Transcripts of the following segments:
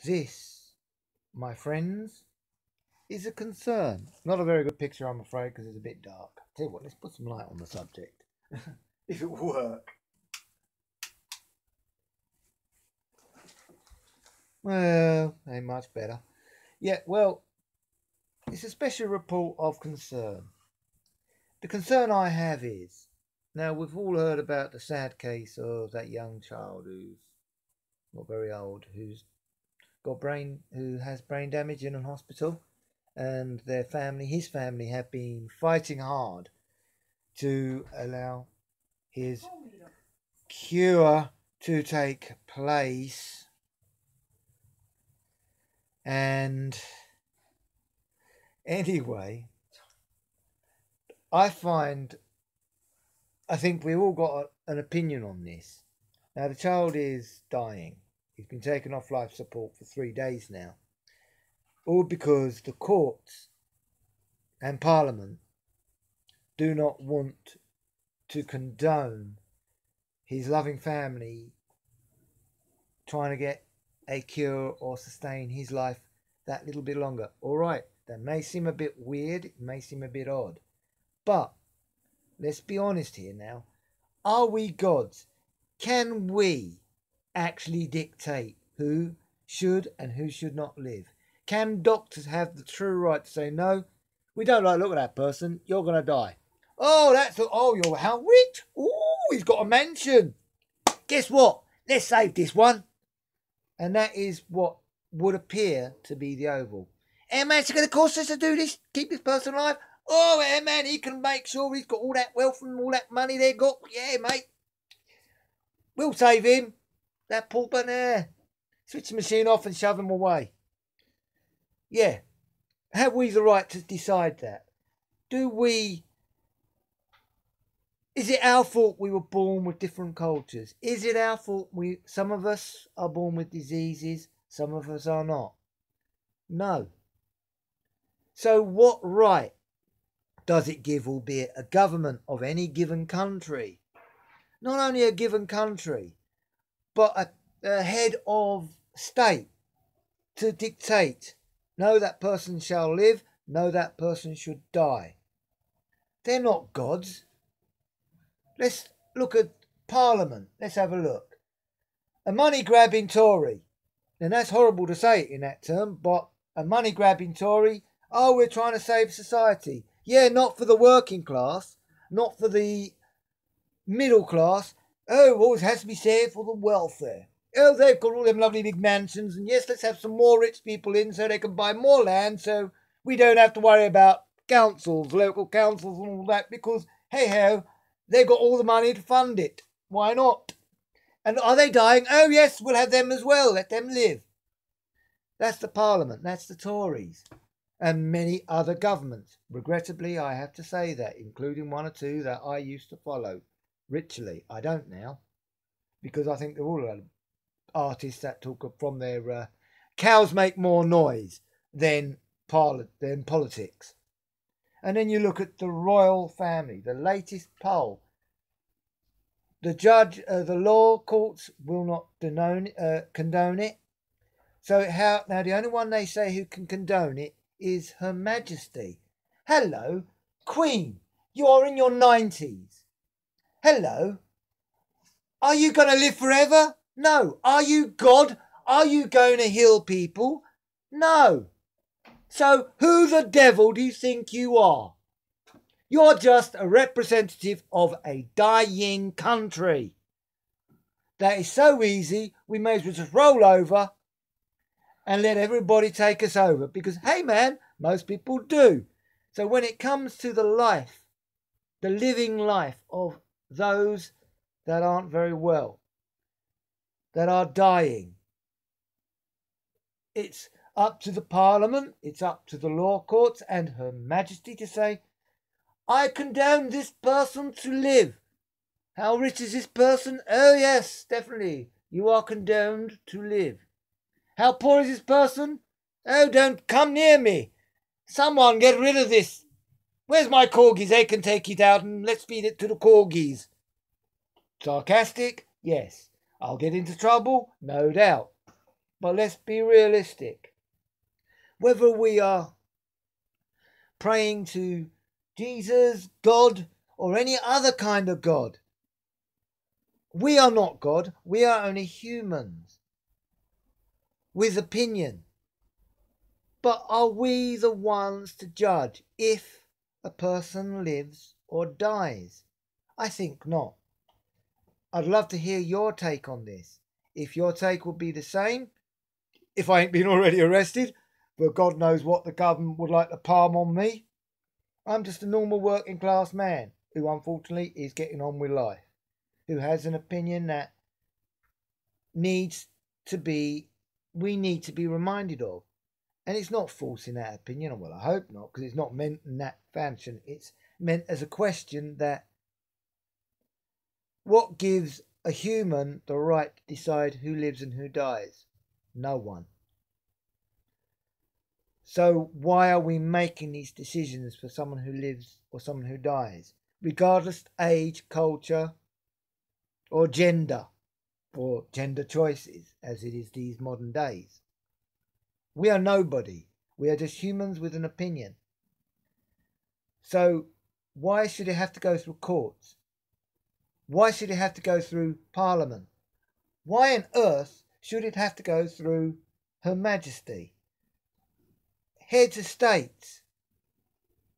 This, my friends, is a concern. Not a very good picture, I'm afraid, because it's a bit dark. Tell you what, let's put some light on the subject. If it will work. Well, ain't much better. Yeah, well, it's a special report of concern. The concern I have is, now we've all heard about the sad case of that young child who's not very old, who has brain damage in an hospital, and his family, have been fighting hard to allow his cure to take place. And anyway, I find I think we've all got an opinion on this. Now the child is dying. He's been taken off life support for 3 days now, all because the courts and Parliament do not want to condone his loving family trying to get a cure or sustain his life that little bit longer. All right, that may seem a bit weird, it may seem a bit odd, but let's be honest here now. Are we gods? Can we actually dictate who should and who should not live? Can doctors have the true right to say, no, we don't like look at that person, you're going to die? You're how rich? Oh, he's got a mansion. Guess what? Let's save this one. And that is what would appear to be the Oval. Hey man, it's going to cost us to do this, keep this person alive. Oh, hey man, he can make sure he's got all that wealth and all that money they got. Yeah, mate. We'll save him. That pauper there. Switch the machine off and shove him away. Yeah. Have we the right to decide that? Do we... Is it our fault we were born with different cultures? Is it our fault some of us are born with diseases, some of us are not? No. So what right does it give, albeit a government of any given country? Not only a given country, but a head of state to dictate, no, that person shall live, no, that person should die. They're not gods. Let's look at Parliament. Let's have a look. A money-grabbing Tory. And that's horrible to say it in that term, but a money-grabbing Tory, oh, we're trying to save society. Yeah, not for the working class, not for the middle class. Oh, always has to be saved for the welfare. Oh, they've got all them lovely big mansions, and yes, let's have some more rich people in so they can buy more land so we don't have to worry about councils, local councils and all that, because, hey-ho, they've got all the money to fund it. Why not? And are they dying? Oh, yes, we'll have them as well. Let them live. That's the Parliament. That's the Tories. And many other governments. Regrettably, I have to say that, including one or two that I used to follow ritually. I don't now, because I think they're all artists that talk from their cows make more noise than politics. And then you look at the royal family, the latest poll. The law courts will not condone it. So now the only one they say who can condone it is Her Majesty. Hello, Queen. You are in your 90s. Hello. Are you going to live forever? No. Are you God? Are you going to heal people? No. So who the devil do you think you are? You're just a representative of a dying country. That is so easy, we may as well just roll over and let everybody take us over. Because, hey man, most people do. So when it comes to the living life of those that aren't very well, that are dying, it's up to the Parliament, it's up to the law courts and Her Majesty to say, I condone this person to live. How rich is this person? Oh yes, definitely. You are condoned to live. How poor is this person? Oh, don't come near me. Someone get rid of this. Where's my corgis? They can take it out and let's feed it to the corgis. Sarcastic? Yes. I'll get into trouble? No doubt. But let's be realistic. Whether we are praying to Jesus, God, or any other kind of God, we are not God. We are only humans with opinion. But are we the ones to judge if a person lives or dies? I think not. I'd love to hear your take on this. If your take would be the same, if I ain't been already arrested, but God knows what the government would like to palm on me. I'm just a normal working class man who unfortunately is getting on with life, who has an opinion that we need to be reminded of. And it's not forcing that opinion, well, I hope not, because it's not meant in that fashion. It's meant as a question that what gives a human the right to decide who lives and who dies? No one. So why are we making these decisions for someone who lives or someone who dies? Regardless of age, culture, or gender choices, as it is these modern days. We are nobody. We are just humans with an opinion. So why should it have to go through courts? Why should it have to go through Parliament? Why on earth should it have to go through Her Majesty? Heads of states.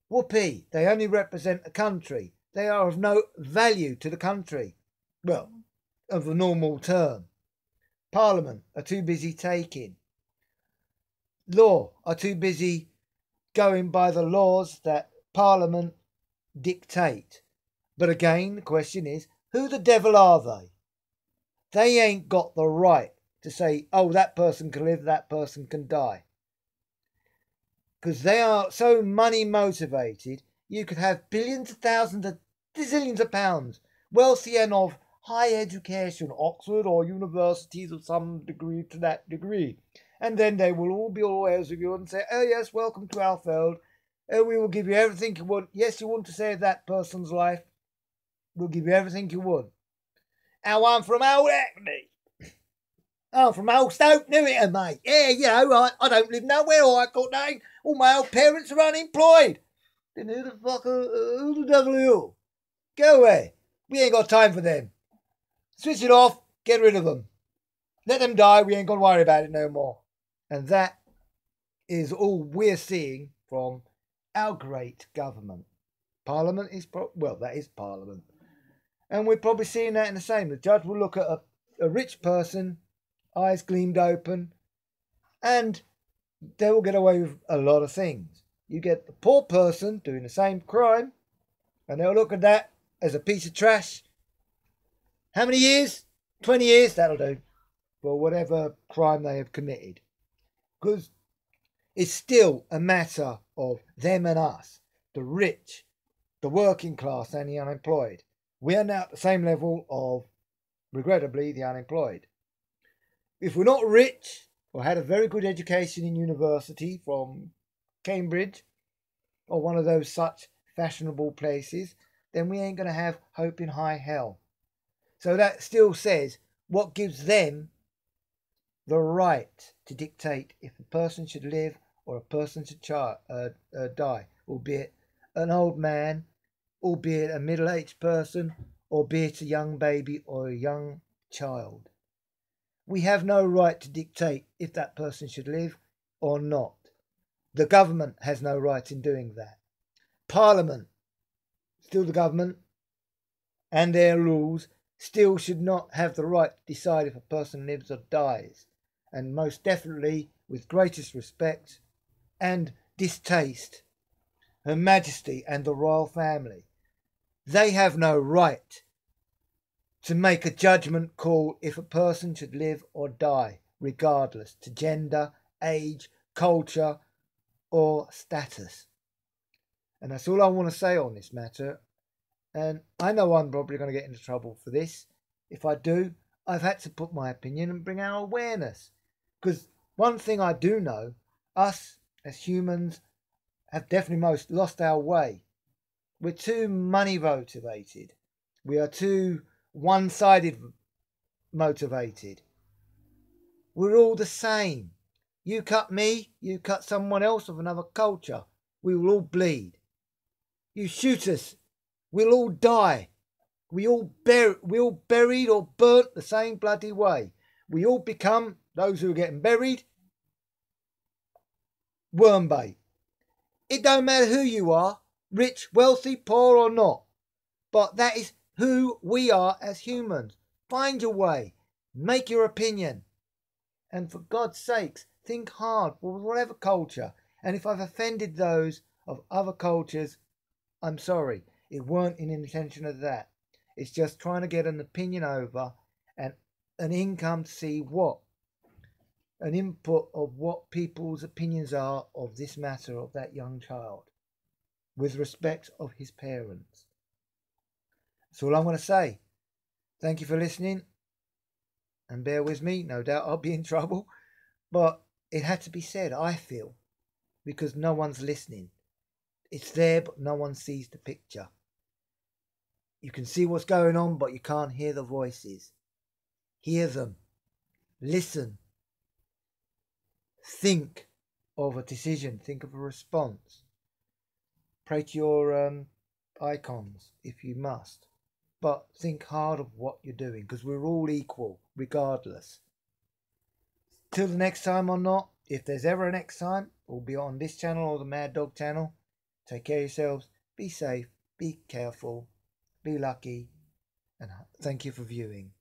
Whoopee, they only represent a country. They are of no value to the country. Well, of the normal term. Parliament are too busy taking. Law are too busy going by the laws that Parliament dictate. But again, the question is, who the devil are they? They ain't got the right to say, oh, that person can live, that person can die. Because they are so money motivated, you could have billions of thousands of zillions of pounds, wealthy and of high education, Oxford or universities of some degree to that degree. And then they will all be all airs of you and say, oh yes, welcome to our field. We will give you everything you want. Yes, you want to save that person's life. We'll give you everything you want. Now I'm from old Hackney. I'm from old Stoke Newington, mate. Yeah, you know, I don't live nowhere. I got nothing. All my old parents are unemployed. Then who the devil are you? Go away. We ain't got time for them. Switch it off. Get rid of them. Let them die. We ain't got to worry about it no more. And that is all we're seeing from our great government. Parliament is, that is Parliament. And we're probably seeing that in the same. The judge will look at a rich person, eyes gleamed open, and they will get away with a lot of things. You get the poor person doing the same crime, and they'll look at that as a piece of trash. How many years? 20 years, that'll do, for whatever crime they have committed. Because it's still a matter of them and us, the rich, the working class and the unemployed. We are now at the same level of, regrettably, the unemployed. If we're not rich or had a very good education in university from Cambridge or one of those such fashionable places, then we ain't going to have hope in high hell. So that still says what gives them the right to dictate if a person should live or a person should die, albeit an old man, albeit a middle-aged person, albeit a young baby or a young child. We have no right to dictate if that person should live or not. The government has no right in doing that. Parliament, still the government, and their rules still should not have the right to decide if a person lives or dies. And most definitely, with greatest respect and distaste, Her Majesty and the royal family, they have no right to make a judgment call if a person should live or die, regardless to gender, age, culture, or status. And that's all I want to say on this matter. And I know I'm probably going to get into trouble for this. If I do, I've had to put my opinion and bring our awareness. Because one thing I do know, us as humans have definitely lost our way. We're too money motivated. We are too one-sided motivated. We're all the same. You cut me, you cut someone else of another culture. We will all bleed. You shoot us, we'll all die. We all buried or burnt the same bloody way. We all become, those who are getting buried, worm bait. It don't matter who you are, rich, wealthy, poor or not. But that is who we are as humans. Find your way. Make your opinion. And for God's sakes, think hard for whatever culture. And if I've offended those of other cultures, I'm sorry. It weren't in intention of that. It's just trying to get an opinion over and an income to see what an input of what people's opinions are of this matter of that young child with respect of his parents. That's all I'm going to say. Thank you for listening and bear with me. No doubt I'll be in trouble, but it had to be said, I feel, because no one's listening. It's there, but no one sees the picture. You can see what's going on, but you can't hear the voices. Hear them. Listen. Think of a decision. Think of a response. Pray to your icons if you must. But think hard of what you're doing, because we're all equal, regardless. Till the next time or not, if there's ever a next time, we'll be on this channel or the Mad Dog channel. Take care of yourselves. Be safe. Be careful. Be lucky. And thank you for viewing.